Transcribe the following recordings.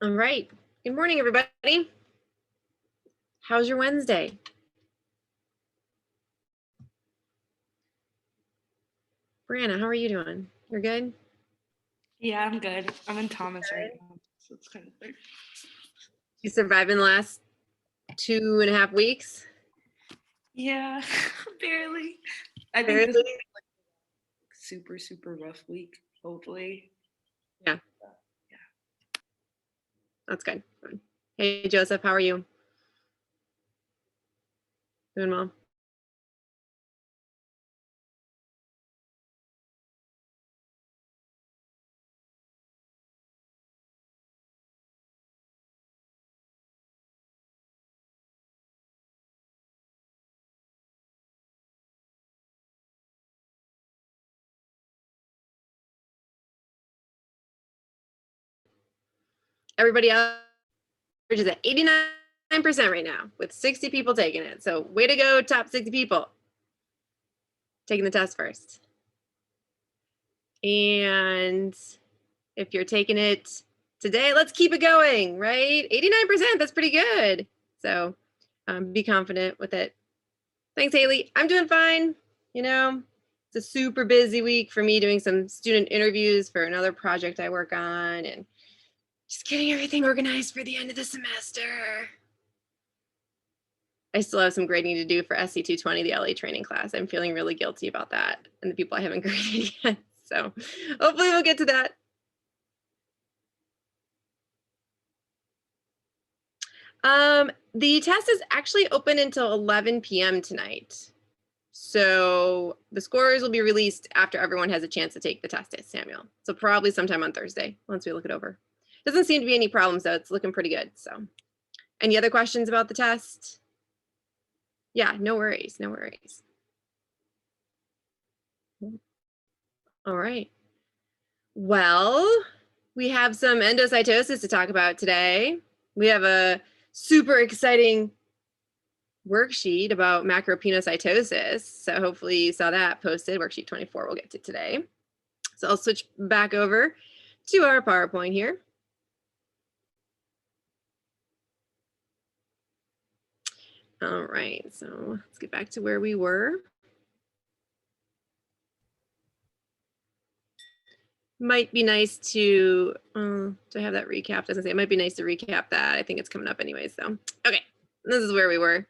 All right. Good morning, everybody. How's your Wednesday? Brianna, how are you doing? You're good? Yeah, I'm good. I'm in Thomas right now, so it's kind of weird. You surviving the last 2.5 weeks? Yeah, barely. I think this is Barely? like super rough week, hopefully. Yeah, Yeah. that's good. Hey, Joseph, how are you? Doing well? Everybody else is at 89% right now with 60 people taking it. So way to go, top 60 people taking the test first. And if you're taking it today, let's keep it going, right? 89%, that's pretty good. So be confident with it. Thanks, Haley. I'm doing fine. You know, it's a super busy week for me doing some student interviews for another project I work on and just getting everything organized for the end of the semester. I still have some grading to do for SC220, the LA training class. I'm feeling really guilty about that and the people I haven't graded yet. So hopefully we'll get to that. The test is actually open until 11 p.m. tonight. So the scores will be released after everyone has a chance to take the test, Samuel. So probably sometime on Thursday once we look it over. Doesn't seem to be any problems though. It's looking pretty good. So any other questions about the test? Yeah, no worries, no worries. All right. Well, we have some endocytosis to talk about today. We have a super exciting worksheet about macropinocytosis. So hopefully you saw that posted, worksheet 24 we'll get to today. So I'll switch back over to our PowerPoint here. All right, so let's get back to where we were. Might be nice to, do I have that recapped? I was gonna say, it might be nice to recap that. I think it's coming up anyways, so. Okay, this is where we were.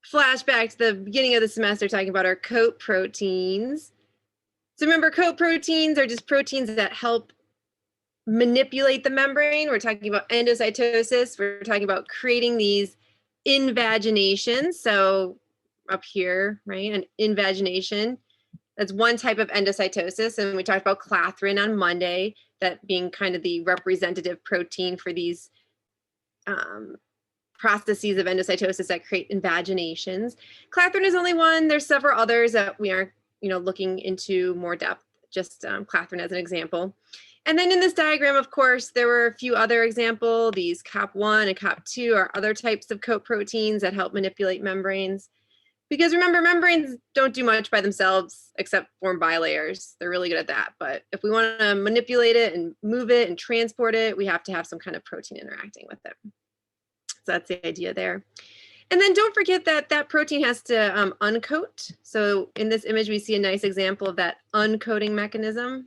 Flashback to the beginning of the semester talking about our coat proteins. So remember, coat proteins are just proteins that help manipulate the membrane. We're talking about endocytosis. We're talking about creating these invaginations. So up here, right, an invagination. That's one type of endocytosis. And we talked about clathrin on Monday, that being kind of the representative protein for these processes of endocytosis that create invaginations. Clathrin is only one. There's several others that we aren't, looking into more depth, just clathrin as an example. And then in this diagram, of course, there were a few other examples. These COP1 and COP2 are other types of coat proteins that help manipulate membranes. Because remember, membranes don't do much by themselves except form bilayers. They're really good at that. But if we want to manipulate it and move it and transport it, we have to have some kind of protein interacting with it. So that's the idea there. And then don't forget that that protein has to uncoat. So in this image, we see a nice example of that uncoating mechanism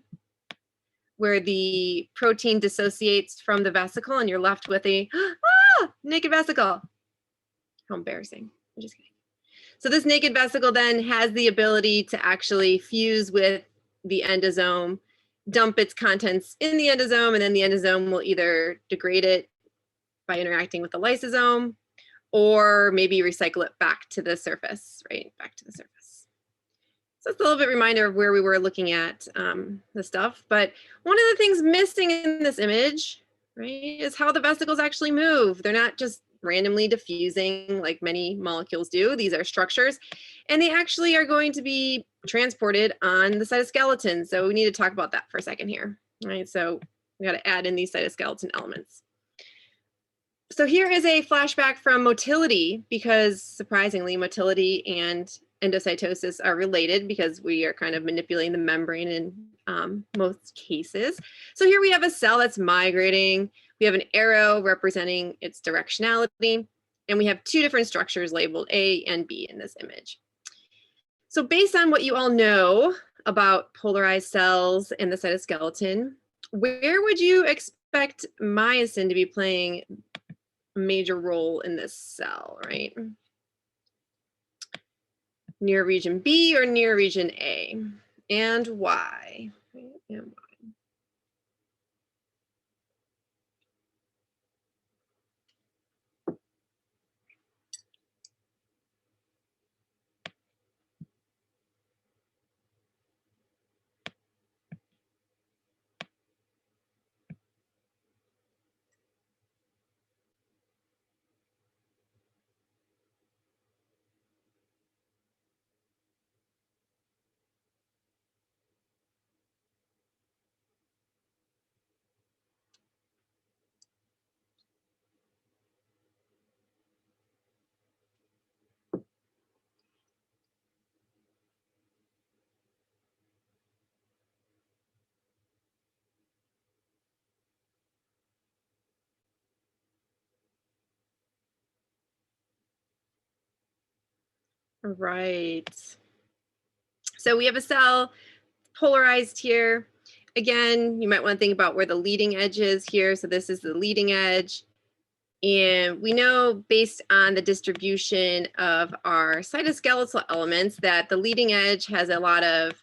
where the protein dissociates from the vesicle and you're left with a naked vesicle. How embarrassing. I'm just kidding. So this naked vesicle then has the ability to actually fuse with the endosome, dump its contents in the endosome, and then the endosome will either degrade it by interacting with the lysosome or maybe recycle it back to the surface, right? Back to the surface. So it's a little bit reminder of where we were looking at the stuff. But one of the things missing in this image, right, is how the vesicles actually move. They're not just randomly diffusing like many molecules do. These are structures, and they actually are going to be transported on the cytoskeleton. So we need to talk about that for a second here, right? So we got to add in these cytoskeleton elements. So here is a flashback from motility, because surprisingly, motility and endocytosis are related because we are kind of manipulating the membrane and most cases. So here we have a cell that's migrating. We have an arrow representing its directionality, and we have two different structures labeled A and B in this image. So based on what you all know about polarized cells and the cytoskeleton, where would you expect myosin to be playing a major role in this cell, right? Near region B or near region A, and why? Right. So we have a cell polarized here. Again, you might want to think about where the leading edge is here. So this is the leading edge. And we know based on the distribution of our cytoskeletal elements that the leading edge has a lot of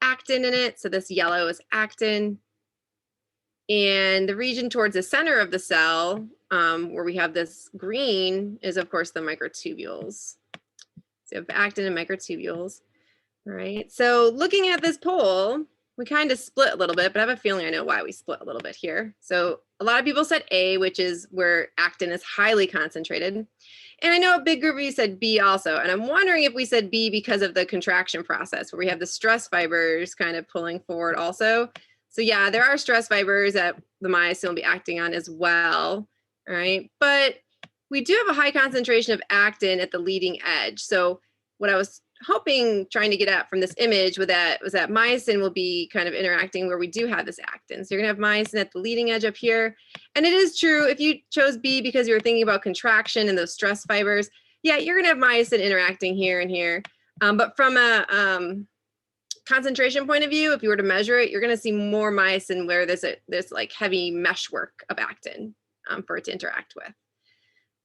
actin in it. So this yellow is actin. And the region towards the center of the cell, where we have this green, is of course the microtubules. So you have actin and microtubules. All right, so looking at this poll, we kind of split a little bit, but I have a feeling I know why we split a little bit here. So a lot of people said A, which is where actin is highly concentrated. And I know a big group of you said B also. And I'm wondering if we said B because of the contraction process, where we have the stress fibers kind of pulling forward also. So yeah, there are stress fibers that the myosin will be acting on as well. All right, but we do have a high concentration of actin at the leading edge. So what I was trying to get at from this image was that myosin will be kind of interacting where we do have this actin. So you're gonna have myosin at the leading edge up here. And it is true, if you chose B because you were thinking about contraction and those stress fibers, yeah, you're gonna have myosin interacting here and here. But from a concentration point of view, if you were to measure it, you're gonna see more myosin where there's like heavy meshwork of actin for it to interact with.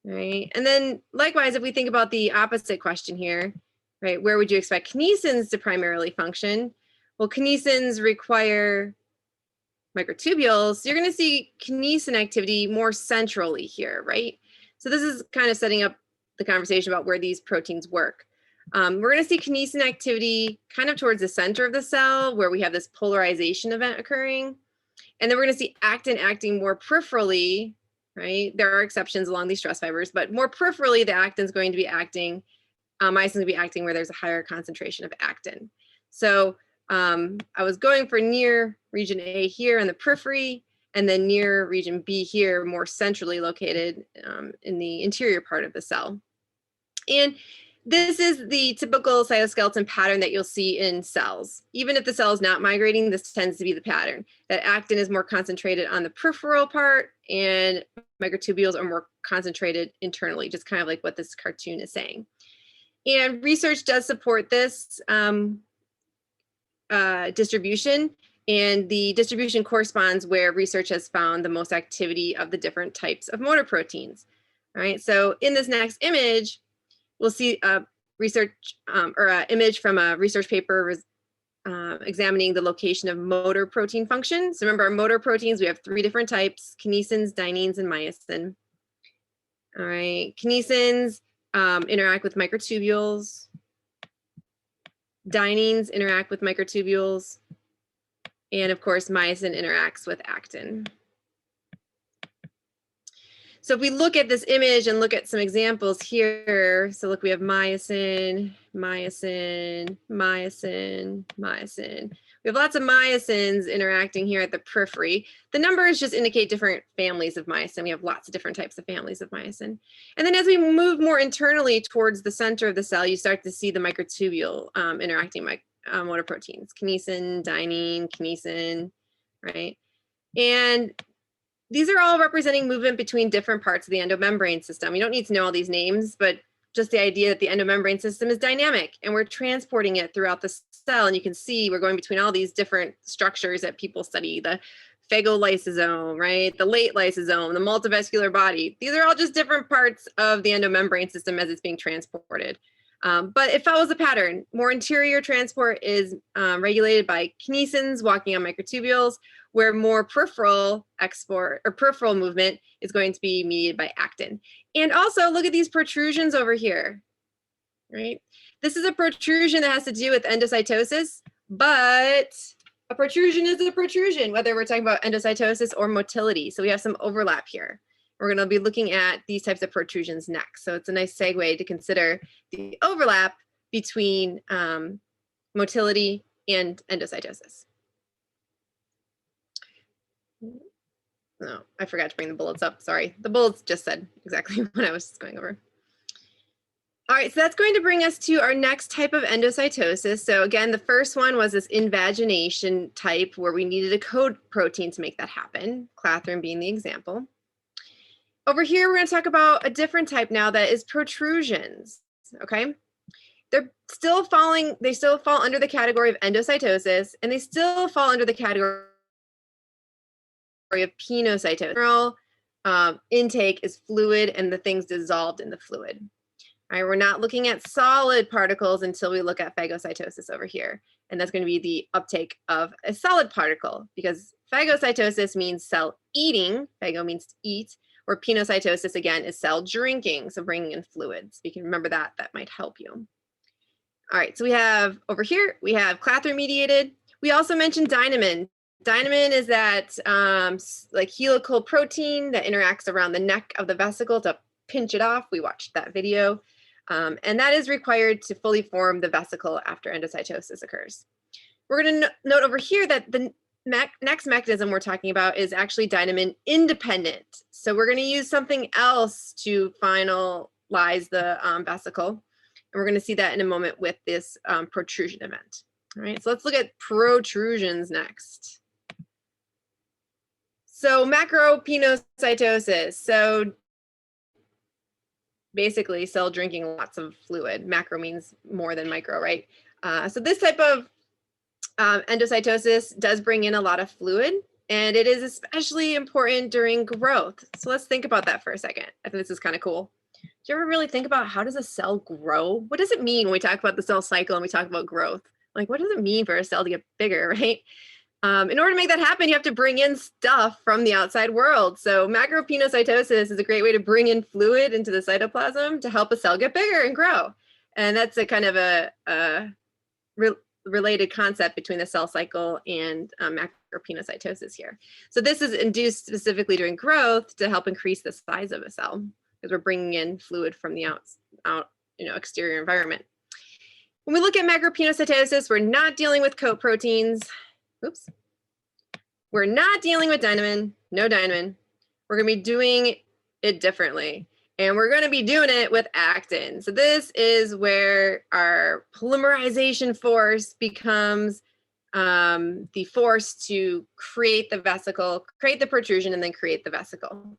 All right, and then likewise, if we think about the opposite question here, right, where would you expect kinesins to primarily function? Well, kinesins require microtubules, so you're going to see kinesin activity more centrally here, right? So this is kind of setting up the conversation about where these proteins work. We're going to see kinesin activity kind of towards the center of the cell where we have this polarization event occurring. And then we're going to see actin acting more peripherally, right? There are exceptions along these stress fibers, but more peripherally, the actin is going to be acting, myosin is going to be acting where there's a higher concentration of actin. So I was going for near region A here in the periphery, and then near region B here, more centrally located in the interior part of the cell. And this is the typical cytoskeleton pattern that you'll see in cells. Even if the cell is not migrating, this tends to be the pattern. That actin is more concentrated on the peripheral part and microtubules are more concentrated internally, just kind of like what this cartoon is saying. And research does support this distribution, and the distribution corresponds where research has found the most activity of the different types of motor proteins. All right, so in this next image, we'll see a research or an image from a research paper examining the location of motor protein function. So remember, our motor proteins, we have 3 different types: kinesins, dyneins, and myosin. All right, kinesins interact with microtubules. Dyneins interact with microtubules. And of course, myosin interacts with actin. So if we look at this image and look at some examples here, so look, we have myosin, myosin, myosin, myosin. We have lots of myosins interacting here at the periphery. The numbers just indicate different families of myosin. We have lots of different types of families of myosin. And then as we move more internally towards the center of the cell, you start to see the microtubule interacting motor proteins, kinesin, dynein, kinesin, right? And these are all representing movement between different parts of the endomembrane system. You don't need to know all these names, but just the idea that the endomembrane system is dynamic and we're transporting it throughout the cell. And you can see we're going between all these different structures that people study, the phagolysosome, right? The late lysosome, the multivesicular body. These are all just different parts of the endomembrane system as it's being transported. But it follows a pattern. More interior transport is regulated by kinesins walking on microtubules, where more peripheral export or peripheral movement is going to be mediated by actin. And also look at these protrusions over here, right? This is a protrusion that has to do with endocytosis, but a protrusion is a protrusion, whether we're talking about endocytosis or motility. So we have some overlap here. We're going to be looking at these types of protrusions next. So it's a nice segue to consider the overlap between motility and endocytosis. No, I forgot to bring the bullets up. Sorry. The bullets just said exactly what I was just going over. All right, so that's going to bring us to our next type of endocytosis. So again, the first one was this invagination type where we needed a code protein to make that happen, clathrin being the example. Over here, we're going to talk about a different type now that is protrusions, okay? They still fall under the category of endocytosis, and they still fall under the category of penocytosis. General intake is fluid and the things dissolved in the fluid. All right, we're not looking at solid particles until we look at phagocytosis over here. And that's going to be the uptake of a solid particle because phagocytosis means cell eating, phago means to eat, where penocytosis again is cell drinking, so bringing in fluids. You can remember that, that might help you. All right, so we have over here, we have clathrin mediated. We also mentioned dynamin. Dynamin is that like helical protein that interacts around the neck of the vesicle to pinch it off. We watched that video. And that is required to fully form the vesicle after endocytosis occurs. We're going to note over here that the next mechanism we're talking about is actually dynamin independent. So we're going to use something else to finalize the vesicle. And we're going to see that in a moment with this protrusion event. All right, so let's look at protrusions next. So macropenocytosis. So basically cell drinking lots of fluid. Macro means more than micro, right? So this type of endocytosis does bring in a lot of fluid, and it is especially important during growth. So let's think about that for a second. I think this is kind of cool. Do you ever really think about how does a cell grow? What does it mean when we talk about the cell cycle and we talk about growth? Like, what does it mean for a cell to get bigger, right? In order to make that happen, you have to bring in stuff from the outside world. So macropenocytosis is a great way to bring in fluid into the cytoplasm to help a cell get bigger and grow. And that's a kind of a related concept between the cell cycle and macropenocytosis here. So this is induced specifically during growth to help increase the size of a cell because we're bringing in fluid from the exterior environment. When we look at macropenocytosis, we're not dealing with coat proteins. Oops. We're not dealing with dynamin, no dynamin. We're going to be doing it differently. And we're going to be doing it with actin. So this is where our polymerization force becomes the force to create the vesicle, create the protrusion, and then create the vesicle.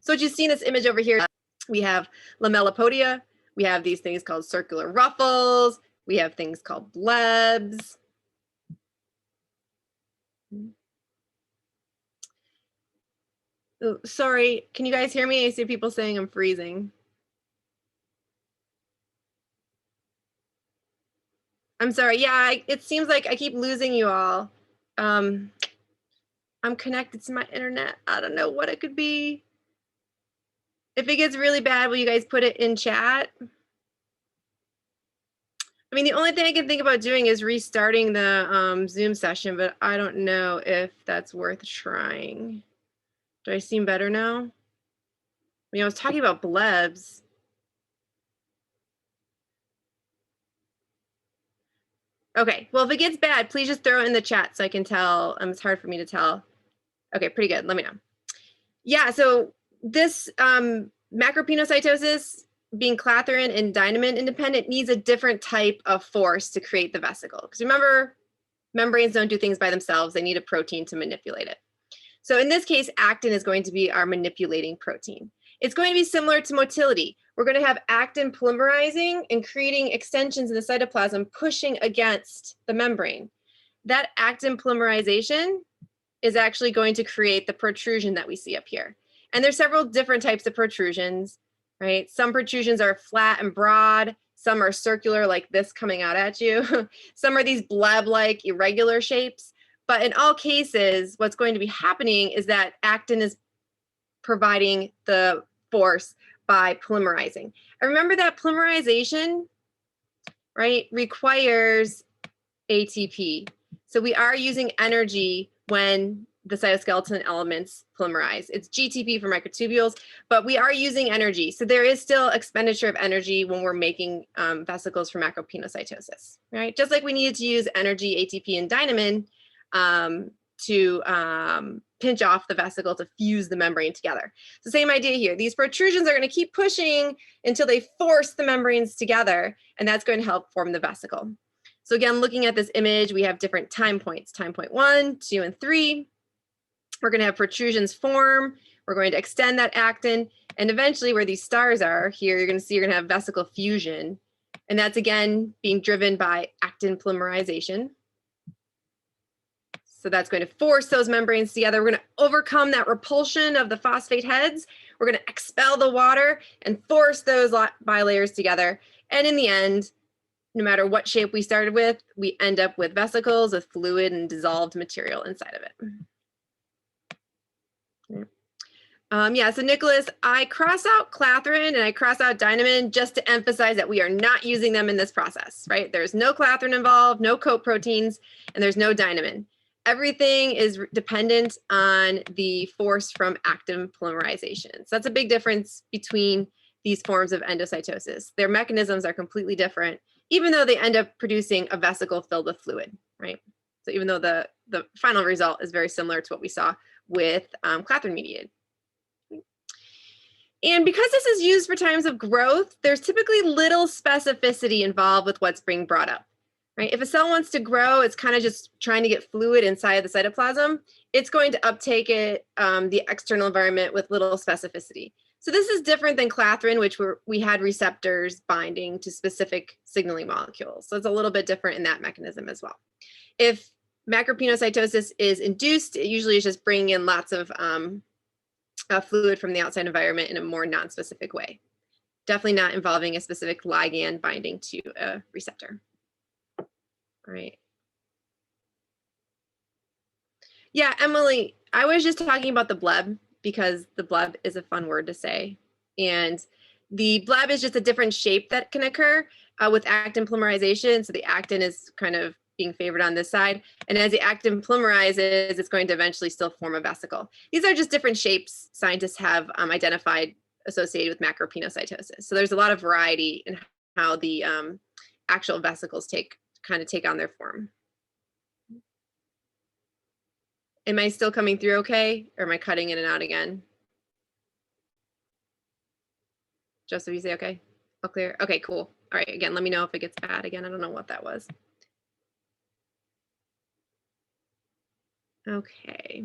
So what you see in this image over here, we have lamellipodia. We have these things called circular ruffles. We have things called blebs. Oh, sorry, can you guys hear me? I see people saying I'm freezing. I'm sorry. Yeah, it seems like I keep losing you all. I'm connected to my internet. I don't know what it could be. If it gets really bad, will you guys put it in chat? I mean, the only thing I can think about doing is restarting the Zoom session, but I don't know if that's worth trying. Do I seem better now? I mean, I was talking about blebs. Okay, well, if it gets bad, please just throw it in the chat so I can tell. It's hard for me to tell. Okay, pretty good. Let me know. Yeah, so this macropinocytosis, being clathrin and dynamin independent, needs a different type of force to create the vesicle. Because remember, membranes don't do things by themselves. They need a protein to manipulate it. So in this case, actin is going to be our manipulating protein. It's going to be similar to motility. We're going to have actin polymerizing and creating extensions in the cytoplasm, pushing against the membrane. That actin polymerization is actually going to create the protrusion that we see up here. And there's several different types of protrusions, right? Some protrusions are flat and broad. Some are circular, like this coming out at you. Some are these bleb-like irregular shapes. But in all cases, what's going to be happening is that actin is providing the force by polymerizing. And remember that polymerization, right, requires ATP. So we are using energy when the cytoskeleton elements polymerize. It's GTP for microtubules, but we are using energy. So there is still expenditure of energy when we're making vesicles for macropinocytosis, right? Just like we needed to use energy, ATP, and dynamin to pinch off the vesicle to fuse the membrane together. It's the same idea here. These protrusions are going to keep pushing until they force the membranes together, and that's going to help form the vesicle. So again, looking at this image, we have different time points, time point 1, 2, and 3. We're going to have protrusions form. We're going to extend that actin. And eventually where these stars are here, you're going to see you're going to have vesicle fusion. And that's, again, being driven by actin polymerization. So that's going to force those membranes together. We're going to overcome that repulsion of the phosphate heads. We're going to expel the water and force those bilayers together. And in the end, no matter what shape we started with, we end up with vesicles with fluid and dissolved material inside of it. Yeah, so Nicholas, I cross out clathrin and I cross out dynamin just to emphasize that we are not using them in this process, right? There's no clathrin involved, no coat proteins, and there's no dynamin. Everything is dependent on the force from actin polymerization. So that's a big difference between these forms of endocytosis. Their mechanisms are completely different, even though they end up producing a vesicle filled with fluid, right? So even though the final result is very similar to what we saw with clathrin mediated. And because this is used for times of growth, there's typically little specificity involved with what's being brought up, right? If a cell wants to grow, it's kind of just trying to get fluid inside the cytoplasm. It's going to uptake it, the external environment with little specificity. So this is different than clathrin, which we had receptors binding to specific signaling molecules. So it's a little bit different in that mechanism as well. If macropinocytosis is induced, it usually is just bringing in lots of fluid from the outside environment in a more non-specific way. Definitely not involving a specific ligand binding to a receptor. All right. Yeah, Emily, I was just talking about the bleb because the bleb is a fun word to say. And the bleb is just a different shape that can occur with actin polymerization. So the actin is kind of being favored on this side. And as the actin polymerizes, it's going to eventually still form a vesicle. These are just different shapes scientists have identified associated with macropinocytosis. So there's a lot of variety in how the actual vesicles take on their form. Am I still coming through okay? Or am I cutting in and out again? Joseph, you say okay? All clear? Okay, cool. All right, again, let me know if it gets bad again. I don't know what that was. Okay.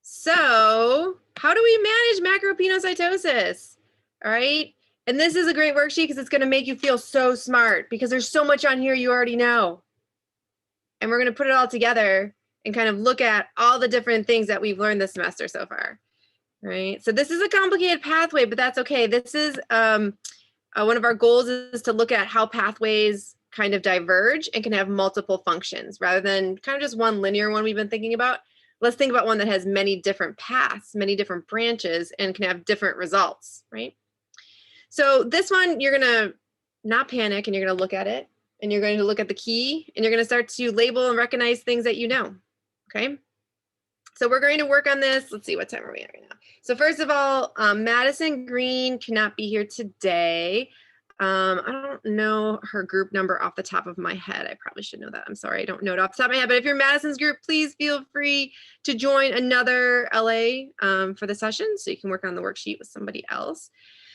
So how do we manage macropinocytosis? All right. And this is a great worksheet because it's going to make you feel so smart because there's so much on here you already know. And we're going to put it all together and kind of look at all the different things that we've learned this semester so far. Right. So this is a complicated pathway, but that's okay. This is one of our goals is to look at how pathways kind of diverge and can have multiple functions rather than kind of just one linear one we've been thinking about. Let's think about one that has many different paths, many different branches, and can have different results, right? So this one, you're going to not panic, and you're going to look at it, and you're going to look at the key, and you're going to start to label and recognize things that you know. Okay. So we're going to work on this. Let's see, what time are we at right now? So first of all, Madison Green cannot be here today. I don't know her group number off the top of my head. I probably should know that. I'm sorry, I don't know it off the top of my head. But if you're Madison's group, please feel free to join another LA for the session so you can work on the worksheet with somebody else.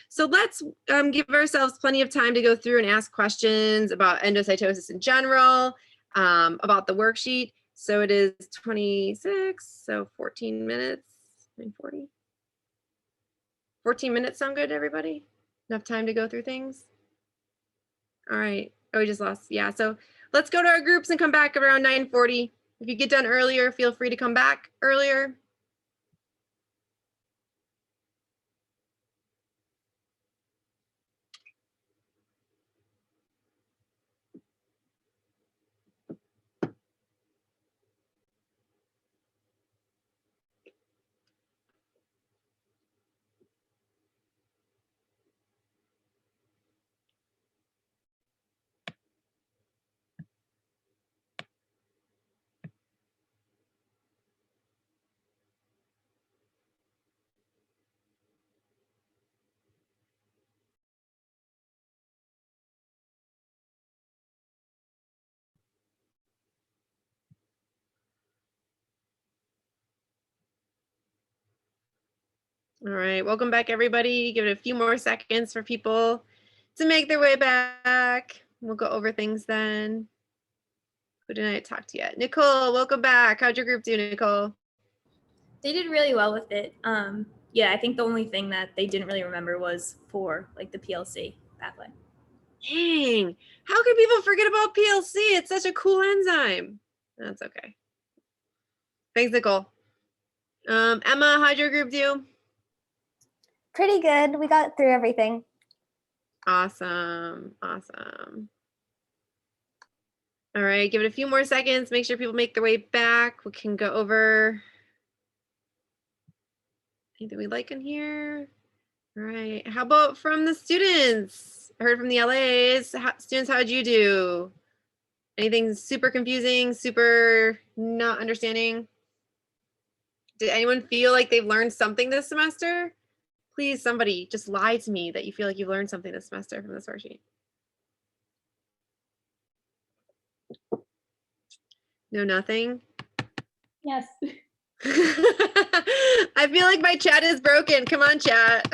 So let's give ourselves plenty of time to go through and ask questions about endocytosis in general, about the worksheet. So it is 26, so 14 minutes, 9:40. 14 minutes sound good to everybody? Enough time to go through things? All right. Oh, we just lost. Yeah, so let's go to our groups and come back around 9:40. If you get done earlier, feel free to come back earlier. All right, welcome back, everybody. Give it a few more seconds for people to make their way back. We'll go over things then. Who didn't I talk to yet? Nicole, welcome back. How'd your group do, Nicole? They did really well with it. Yeah, I think the only thing that they didn't really remember was for like the PLC pathway. Dang, how can people forget about PLC? It's such a cool enzyme. That's okay. Thanks, Nicole. Emma, how'd your group do? Pretty good. We got through everything. Awesome, awesome. All right, give it a few more seconds. Make sure people make their way back. We can go over anything we like in here. All right, how about from the students? I heard from the LAs. Students, how'd you do? Anything super confusing, super not understanding? Did anyone feel like they've learned something this semester? Please, somebody just lie to me that you feel like you've learned something this semester from this worksheet. No, nothing? Yes. I feel like my chat is broken. Come on, chat.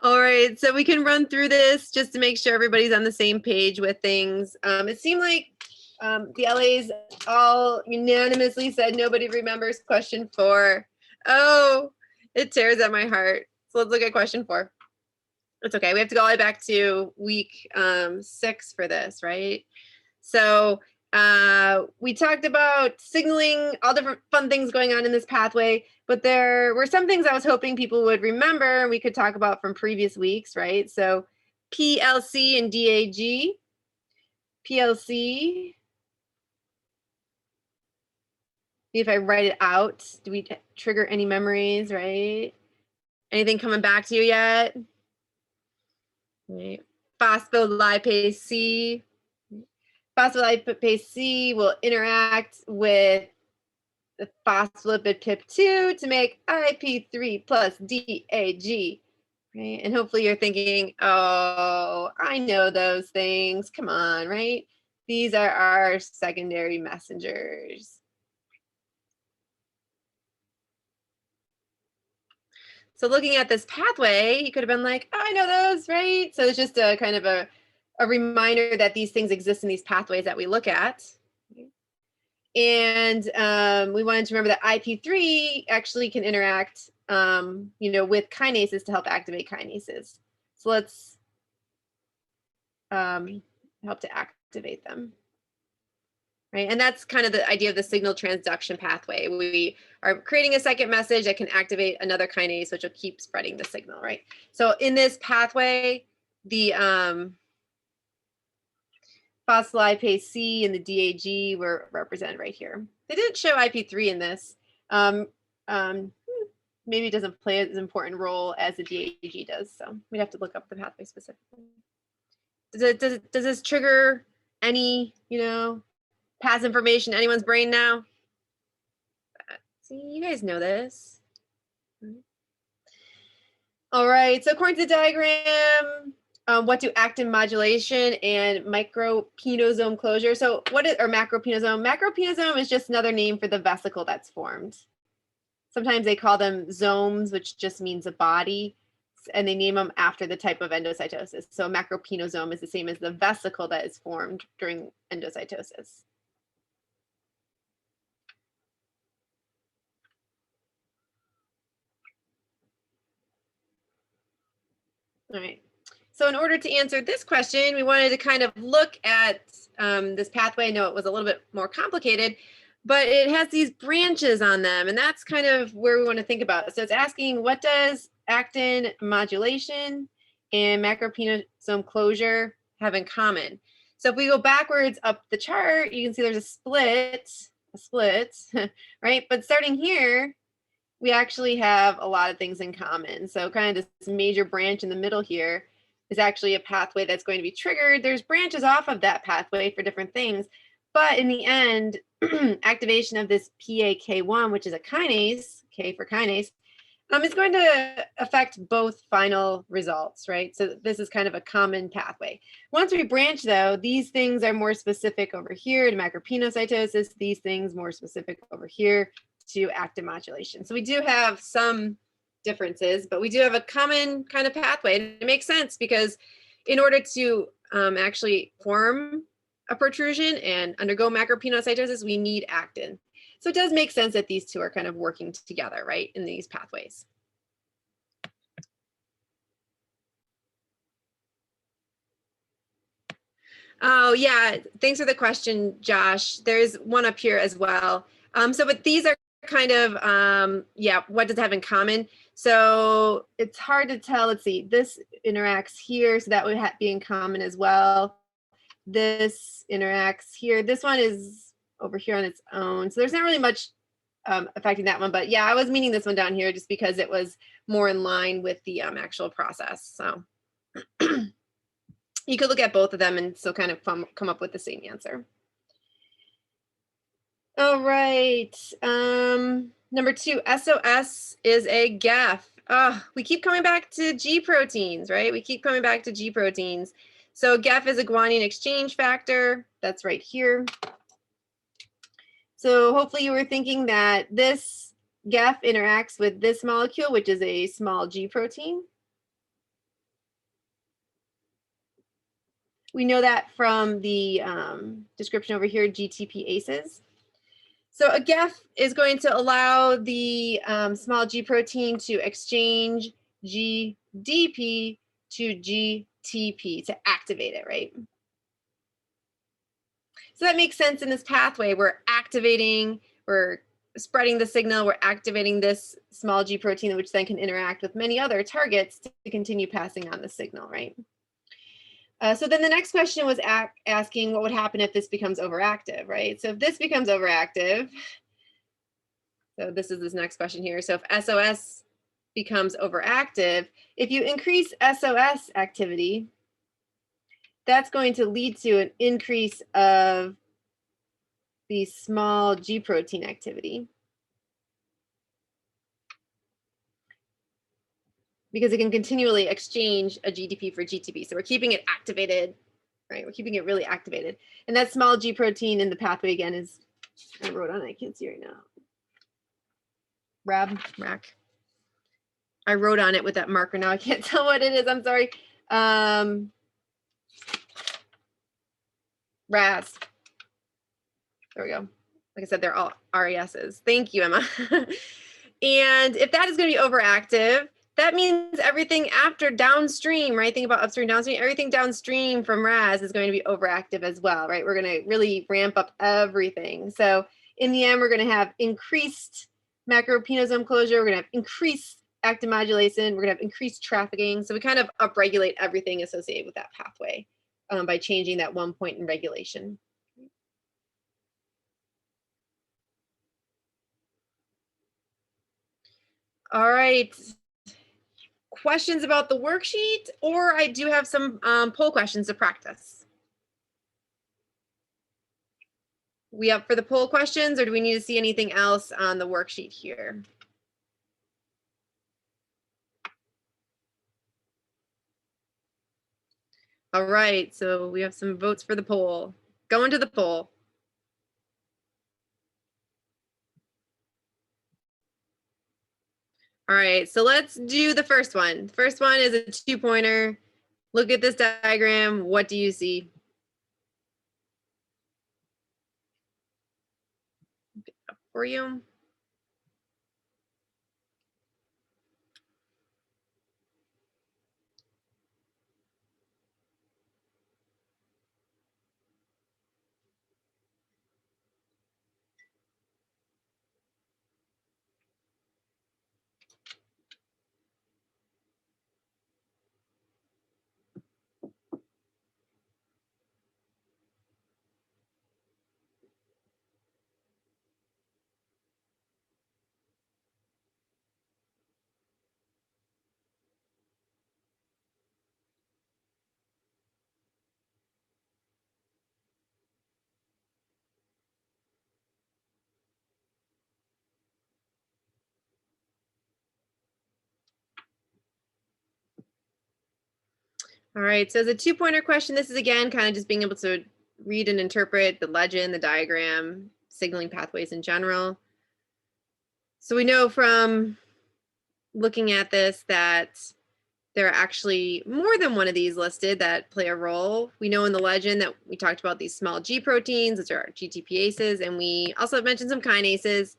All right, so we can run through this just to make sure everybody's on the same page with things. It seemed like the LAs all unanimously said nobody remembers question 4. Oh, it tears at my heart. So let's look at question 4. It's okay. We have to go all the way back to week 6 for this, right? So we talked about signaling, all different fun things going on in this pathway, but there were some things I was hoping people would remember and we could talk about from previous weeks, right? So PLC and DAG. PLC. If I write it out, do we trigger any memories, right? Anything coming back to you yet? Right. Phospholipase C. Phospholipase C will interact with the phospholipid PIP2 to make IP3 plus DAG. Right? And hopefully you're thinking, oh, I know those things. Come on, right? These are our secondary messengers. So looking at this pathway, you could have been like, oh, I know those, right? So it's just a kind of a reminder that these things exist in these pathways that we look at. And we wanted to remember that IP3 actually can interact, with kinases to help activate kinases. So let's help to activate them. Right, and that's kind of the idea of the signal transduction pathway. We are creating a second message that can activate another kinase, which will keep spreading the signal, right? So in this pathway, the phospholipase C and the DAG were represented right here. They didn't show IP3 in this. maybe it doesn't play as important role as the DAG does. So we'd have to look up the pathway specifically. Does this trigger any, past information in anyone's brain now? See, you guys know this. All right, so according to the diagram, what do actin modulation and micropenosome closure? So what is, or macropenosome? Macropenosome is just another name for the vesicle that's formed. Sometimes they call them zomes, which just means a body, and they name them after the type of endocytosis. So macropenosome is the same as the vesicle that is formed during endocytosis. All right. So in order to answer this question, we wanted to kind of look at this pathway. I know it was a little bit more complicated, but it has these branches on them, and that's kind of where we want to think about it. So it's asking, what does actin modulation and macropenosome closure have in common? So if we go backwards up the chart, you can see there's a split, right? But starting here, we actually have a lot of things in common. So kind of this major branch in the middle here is actually a pathway that's going to be triggered. There's branches off of that pathway for different things. But in the end, activation of this PAK1, which is a kinase, K for kinase, is going to affect both final results, right? So this is kind of a common pathway. Once we branch, though, these things are more specific over here to macropenocytosis, these things more specific over here to actin modulation. So we do have some differences, but we do have a common kind of pathway. And it makes sense because in order to actually form a protrusion and undergo macropenocytosis, we need actin. So it does make sense that these two are kind of working together, right, in these pathways. Oh, yeah. Thanks for the question, Josh. There's one up here as well. But these are kind of, yeah, what does it have in common? So it's hard to tell. Let's see, this interacts here, so that would be in common as well. This interacts here. This one is over here on its own. So there's not really much affecting that one. But yeah, I was meaning this one down here just because it was more in line with the actual process. So you could look at both of them and still kind of come up with the same answer. All right. Number 2, SOS is a GAF. We keep coming back to G proteins, right? We keep coming back to G proteins. So GAF is a guanine exchange factor. That's right here. So hopefully you were thinking that this GAF interacts with this molecule, which is a small G protein. We know that from the description over here, GTPases. So a GAF is going to allow the small G protein to exchange GDP to GTP to activate it, right? So that makes sense in this pathway. We're spreading the signal, we're activating this small G protein, which then can interact with many other targets to continue passing on the signal, right? So then the next question was asking what would happen if this becomes overactive, right? So if this becomes overactive, so this is this next question here. So if SOS becomes overactive, if you increase SOS activity, that's going to lead to an increase of the small G protein activity, because it can continually exchange a GDP for GTP. So we're keeping it activated, right? We're keeping it really activated. And that small G protein in the pathway again is, I wrote on it, I can't see right now. RAC. I wrote on it with that marker. Now I can't tell what it is. I'm sorry. RAS. There we go. Like I said, they're all RASs. Thank you, Emma. And if that is going to be overactive, that means everything after downstream, right? Think about upstream, downstream, everything downstream from RAS is going to be overactive as well, right? We're going to really ramp up everything. So in the end, we're going to have increased macropenosome closure. We're going to have increased actin modulation. We're going to have increased trafficking. So we kind of upregulate everything associated with that pathway by changing that one point in regulation. All right. Questions about the worksheet, or I do have some poll questions to practice. We up for the poll questions, or do we need to see anything else on the worksheet here? All right, so we have some votes for the poll. Go into the poll. All right, so let's do the first one. The first one is a 2-pointer. Look at this diagram. What do you see? For you. All right, so as a 2-pointer question, this is again kind of just being able to read and interpret the legend, the diagram, signaling pathways in general. So we know from looking at this that there are actually more than one of these listed that play a role. We know in the legend that we talked about these small G proteins, which are GTPases, and we also mentioned some kinases.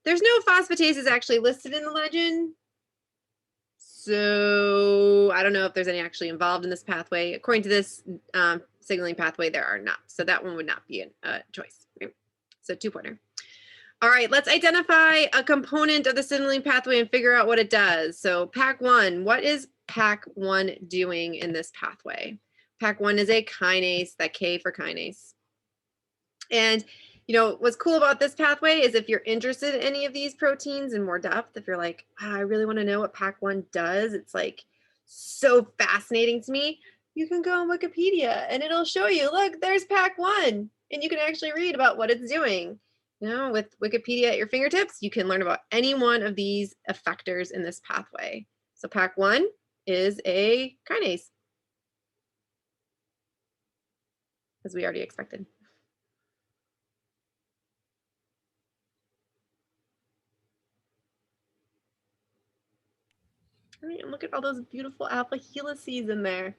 There's no phosphatases actually listed in the legend. So I don't know if there's any actually involved in this pathway. According to this signaling pathway, there are not. So that one would not be a choice. Right? So 2-pointer. All right, let's identify a component of the signaling pathway and figure out what it does. So PAC1, what is PAC1 doing in this pathway? PAC1 is a kinase, that K for kinase. And you know, what's cool about this pathway is if you're interested in any of these proteins in more depth, if you're like, I really want to know what PAC1 does, it's like so fascinating to me, you can go on Wikipedia and it'll show you, look, there's PAC1, and you can actually read about what it's doing. You know, with Wikipedia at your fingertips, you can learn about any one of these effectors in this pathway. So PAC1 is a kinase, as we already expected. All right, and look at all those beautiful alpha helices in there.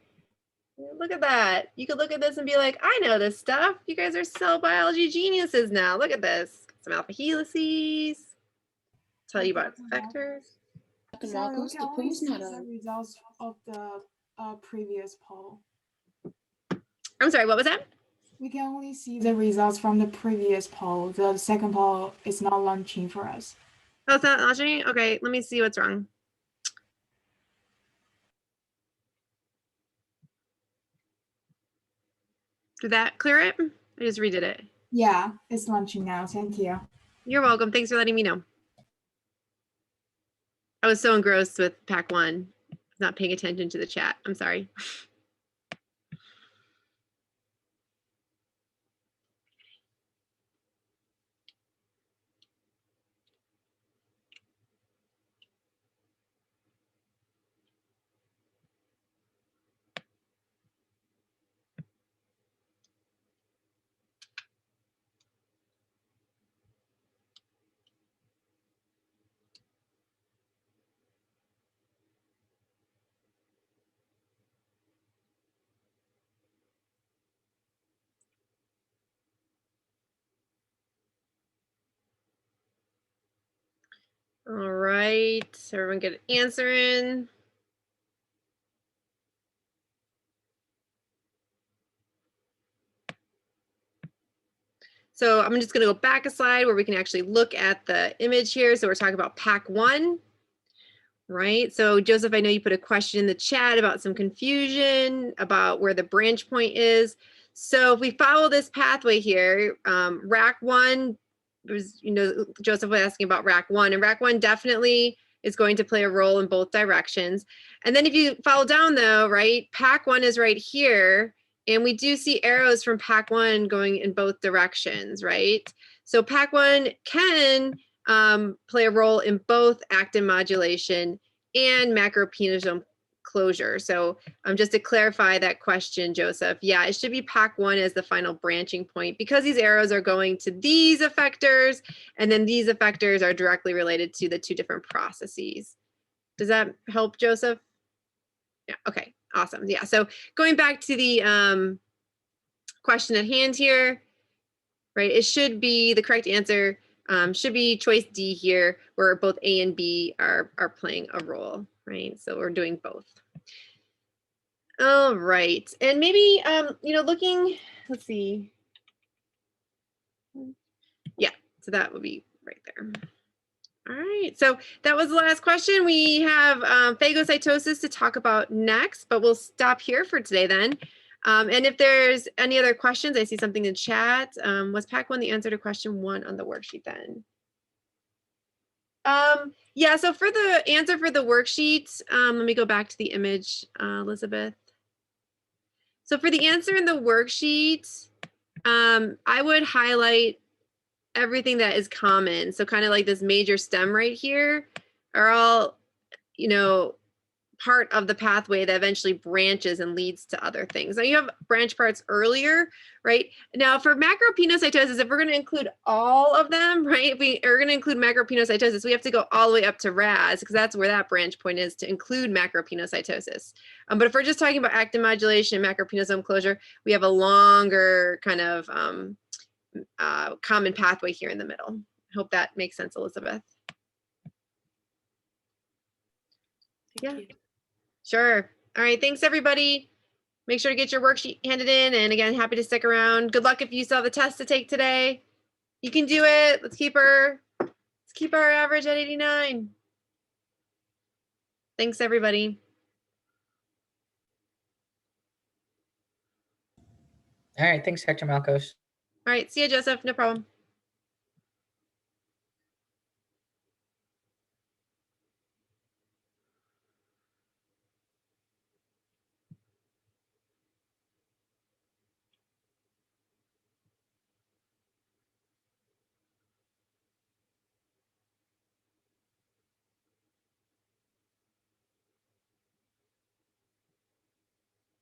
Look at that. You could look at this and be like, I know this stuff. You guys are cell biology geniuses now. Look at this. Some alpha helices. Tell you about effectors. So we can only see the results of the previous poll. I'm sorry, what was that? We can only see the results from the previous poll. The second poll is not launching for us. Oh, it's not launching? Okay, let me see what's wrong. Did that clear it? I just redid it. Yeah, it's launching now. Thank you. You're welcome. Thanks for letting me know. I was so engrossed with PAC1, not paying attention to the chat. I'm sorry. All right, everyone get an answer in. So I'm just going to go back a slide where we can actually look at the image here. So we're talking about PAC1, right? So Joseph, I know you put a question in the chat about some confusion about where the branch point is. So if we follow this pathway here, RAC1 was, you know, Joseph was asking about RAC1, and RAC1 definitely is going to play a role in both directions. And then if you follow down though, right, pack 1 is right here. And we do see arrows from pack 1 going in both directions, right? So pack 1 can play a role in both actin modulation and macropenosome closure. So just to clarify that question, Joseph, yeah, it should be pack 1 as the final branching point because these arrows are going to these effectors, and then these effectors are directly related to the 2 different processes. Does that help, Joseph? Yeah, okay, awesome. Yeah, so going back to the question at hand here, right, it should be, the correct answer should be choice D here, where both A and B are playing a role, right? So we're doing both. All right, and maybe, you know, looking, let's see. Yeah, so that would be right there. All right, so that was the last question. We have phagocytosis to talk about next, but we'll stop here for today then. And if there's any other questions, I see something in chat. Was pack 1 the answer to question 1 on the worksheet then? Yeah, so for the answer for the worksheet, let me go back to the image, Elizabeth. So for the answer in the worksheet, I would highlight everything that is common. So kind of like this major stem right here are all, you know, part of the pathway that eventually branches and leads to other things. Now you have branch parts earlier, right? Now for macropenocytosis, if we're going to include all of them, right? If we are going to include macropenocytosis, we have to go all the way up to RAS because that's where that branch point is to include macropenocytosis. But if we're just talking about actin modulation and macropenosome closure, we have a longer kind of common pathway here in the middle. I hope that makes sense, Elizabeth. Thank you. Sure. All right. Thanks, everybody. Make sure to get your worksheet handed in. And again, happy to stick around. Good luck if you still have the test to take today. You can do it. Let's keep our average at 89. Thanks, everybody. All right. Thanks, Dr. Malkos. All right. See you, Joseph. No problem.